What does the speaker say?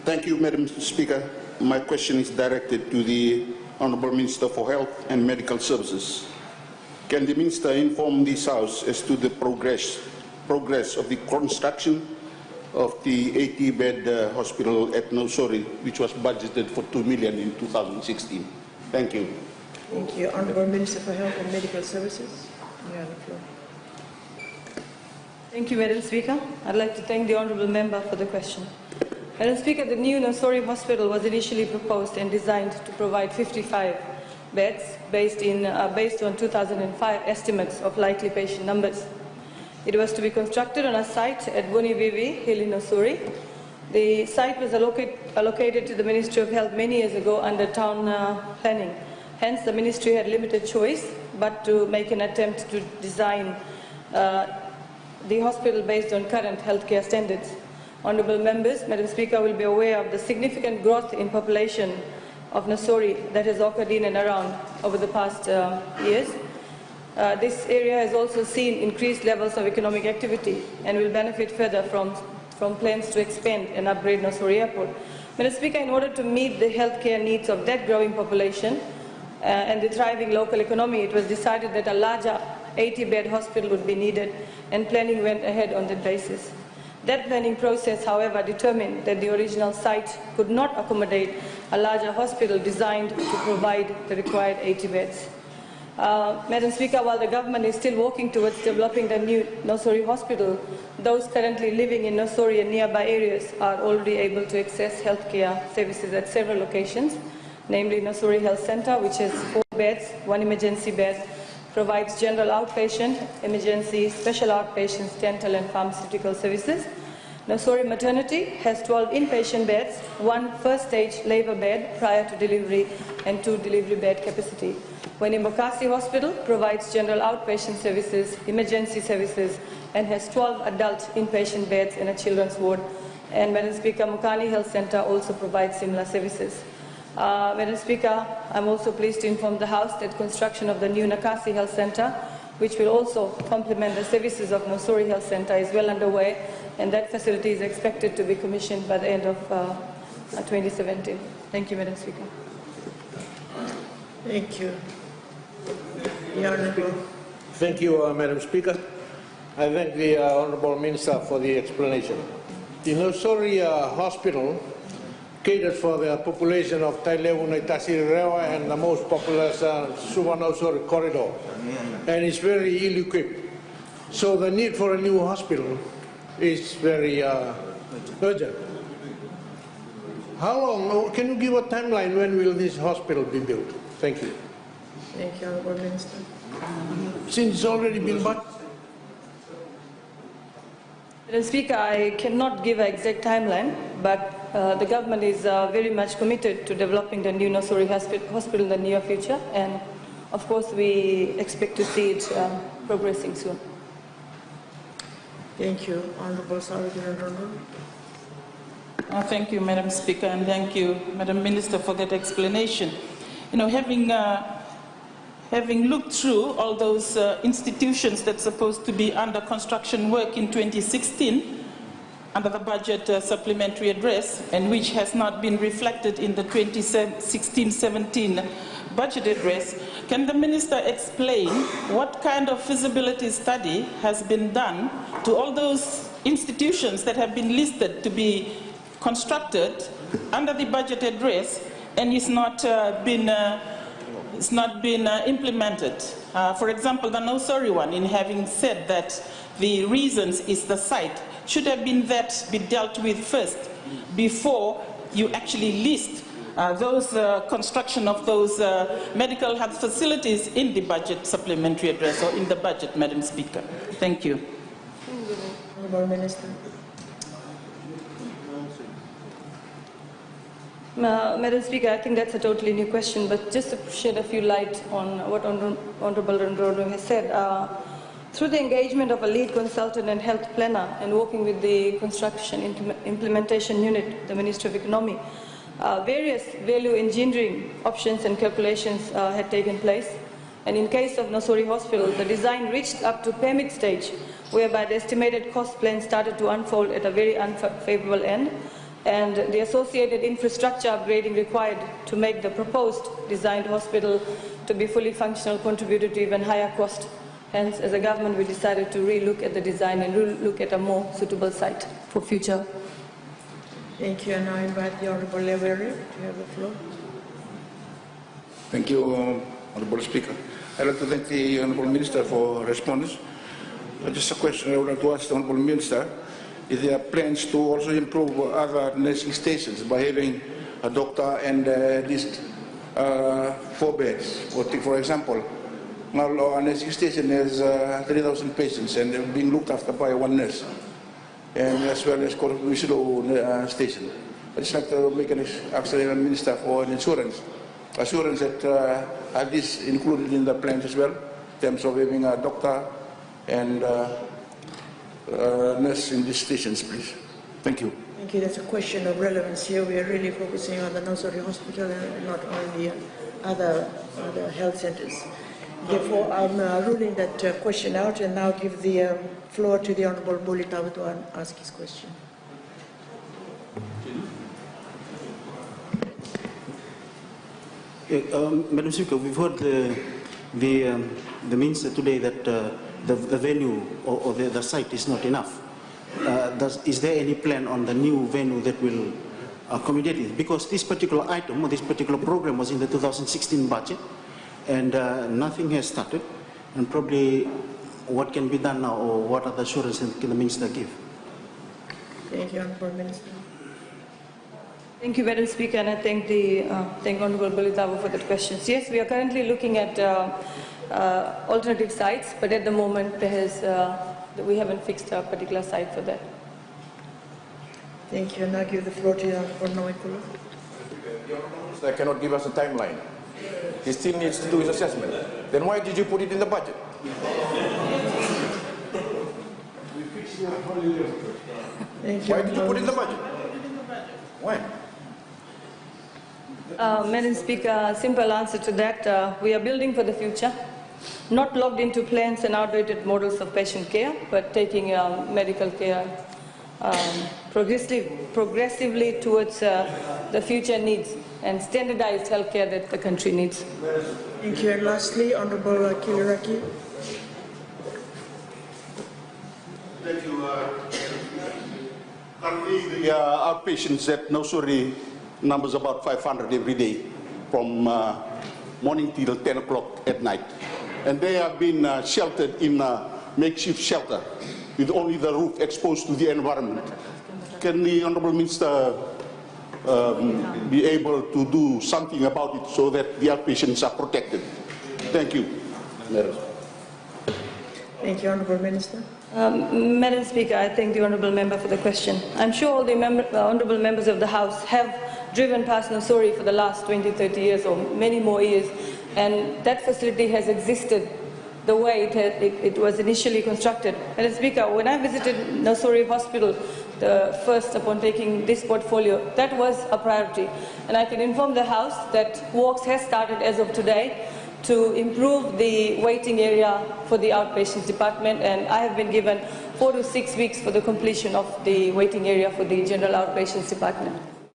Thank you, Madam Speaker. My question is directed to the Honourable Minister for Health and Medical Services. Can the Minister inform this House as to the progress of the construction of the 80-bed hospital at Nausori, which was budgeted for $2 million in 2016? Thank you. Thank you. Honourable Minister for Health and Medical Services. You have the floor. Thank you, Madam Speaker. I'd like to thank the Honourable Member for the question. Madam Speaker, the new Nausori Hospital was initially proposed and designed to provide 55 beds based on 2005 estimates of likely patient numbers. It was to be constructed on a site at Boni Vivi Hill in Nausori. The site was allocated to the Ministry of Health many years ago under town planning. Hence, the Ministry had limited choice but to make an attempt to design the hospital based on current healthcare standards. Honourable members, Madam Speaker will be aware of the significant growth in population of Nausori that has occurred in and around over the past years. This area has also seen increased levels of economic activity and will benefit further from plans to expand and upgrade Nausori Airport. Madam Speaker, in order to meet the healthcare needs of that growing population and the thriving local economy, it was decided that a larger 80-bed hospital would be needed, and planning went ahead on that basis. That planning process, however, determined that the original site could not accommodate a larger hospital designed to provide the required 80 beds. Madam Speaker, while the government is still working towards developing the new Nausori Hospital, those currently living in Nausori and nearby areas are already able to access healthcare services at several locations, namely Nausori Health Centre, which has 4 beds, 1 emergency bed, provides general outpatient, emergency, special outpatients, dental and pharmaceutical services. Nausori Maternity has 12 inpatient beds, 1 first-stage labour bed prior to delivery and 2 delivery bed capacity. When Embakasi Hospital provides general outpatient services, emergency services, and has 12 adult inpatient beds in a children's ward. And Madam Speaker, Mukani Health Centre also provides similar services. Madam Speaker, I'm also pleased to inform the House that construction of the new Nakasi Health Centre, which will also complement the services of Nausori Health Centre, is well underway, and that facility is expected to be commissioned by the end of 2017. Thank you, Madam Speaker. Thank you. The Honourable. Thank you, Madam Speaker. I thank the Honourable Minister for the explanation. The Nausori Hospital caters for the population of Tailevu Naitasiri Rewa and the most populous Suva Nausori corridor, and it's very ill-equipped. So the need for a new hospital is very urgent. How long, can you give a timeline when will this hospital be built? Thank you. Thank you, Honourable Minister. Since it's already been bought. Madam Speaker, I cannot give an exact timeline, but the government is very much committed to developing the new Nausori Hospital in the near future, and of course we expect to see it progressing soon. Thank you, Honourable Sarojini. Thank you, Madam Speaker, and thank you, Madam Minister, for that explanation. You know, having looked through all those institutions that's supposed to be under construction work in 2016 under the budget supplementary address, and which has not been reflected in the 2016-17 budget address, can the Minister explain what kind of feasibility study has been done to all those institutions that have been listed to be constructed under the budget address and it's not been implemented? For example, the Nausori one, in having said that the reasons is the site, should have been that be dealt with first before you actually list those construction of those medical health facilities in the budget supplementary address or in the budget, Madam Speaker. Thank you. Honourable Minister. Madam Speaker, I think that's a totally new question, but just to shed a few light on what Honourable Ndondo has said. Through the engagement of a lead consultant and health planner and working with the construction implementation unit, the Ministry of Economy, various value engineering options and calculations had taken place. And in case of Nausori Hospital, the design reached up to permit stage, whereby the estimated cost plan started to unfold at a very unfavorable end. and the associated infrastructure upgrading required to make the proposed designed hospital to be fully functional contributed to even higher cost. Hence, as a government, we decided to re-look at the design and re-look at a more suitable site for future. Thank you. And now I invite the Honorable Lewery to have the floor. Thank you, Honourable Speaker. I'd like to thank the Honourable Minister for response. Just a question I would like to ask the Honourable Minister, if there are plans to also improve other nursing stations by having a doctor and at least 4 beds. For example, now our nursing station has 3,000 patients and they're being looked after by 1 nurse, and as well as Korwisilo station. I'd just like to make ask the Minister for an assurance that are this included in the plans as well, in terms of having a doctor and nurse in these stations, please. Thank you. Thank you. That's a question of relevance here. We are really focusing on the Nosuri Hospital and not on the other health centers. Therefore, I'm ruling that question out and now give the floor to the Honourable Mulitalo to ask his question. Madam Speaker, we've heard the Minister today that the venue or the site is not enough. Is there any plan on the new venue that will accommodate it? Because this particular item or this particular program was in the 2016 budget, and nothing has started, and probably what can be done now, or what other assurances can the Minister give? Thank you, Honourable Minister. Thank you, Madam Speaker, and I thank Honourable Mulitalo for that question. Yes, we are currently looking at alternative sites, but at the moment we haven't fixed a particular site for that. Thank you. And I give the floor to the Honourable Noikulo. The Honourable Minister cannot give us a timeline. He still needs to do his assessment. Then why did you put it in the budget? Thank you. Why did you put it in the budget? Why? Madam Speaker, simple answer to that. We are building for the future, not locked into plans and outdated models of patient care, but taking medical care progressively towards the future needs and standardized healthcare that the country needs. Thank you. And lastly, Honourable Kiliraki. Thank you. Currently, the outpatients at Nosuri numbers about 500 every day from morning till 10 o'clock at night. And they have been sheltered in a makeshift shelter with only the roof exposed to the environment. Can the Honourable Minister be able to do something about it so that the outpatients are protected? Thank you. Thank you, Honourable Minister. Madam Speaker, I thank the Honourable Member for the question. I'm sure all the Honourable Members of the House have driven past Nosuri for the last 20, 30 years or many more years, and that facility has existed the way it was initially constructed. Madam Speaker, when I visited Nosuri Hospital, the first upon taking this portfolio, that was a priority. And I can inform the House that works has started as of today to improve the waiting area for the outpatients department, and I have been given 4 to 6 weeks for the completion of the waiting area for the general outpatients department.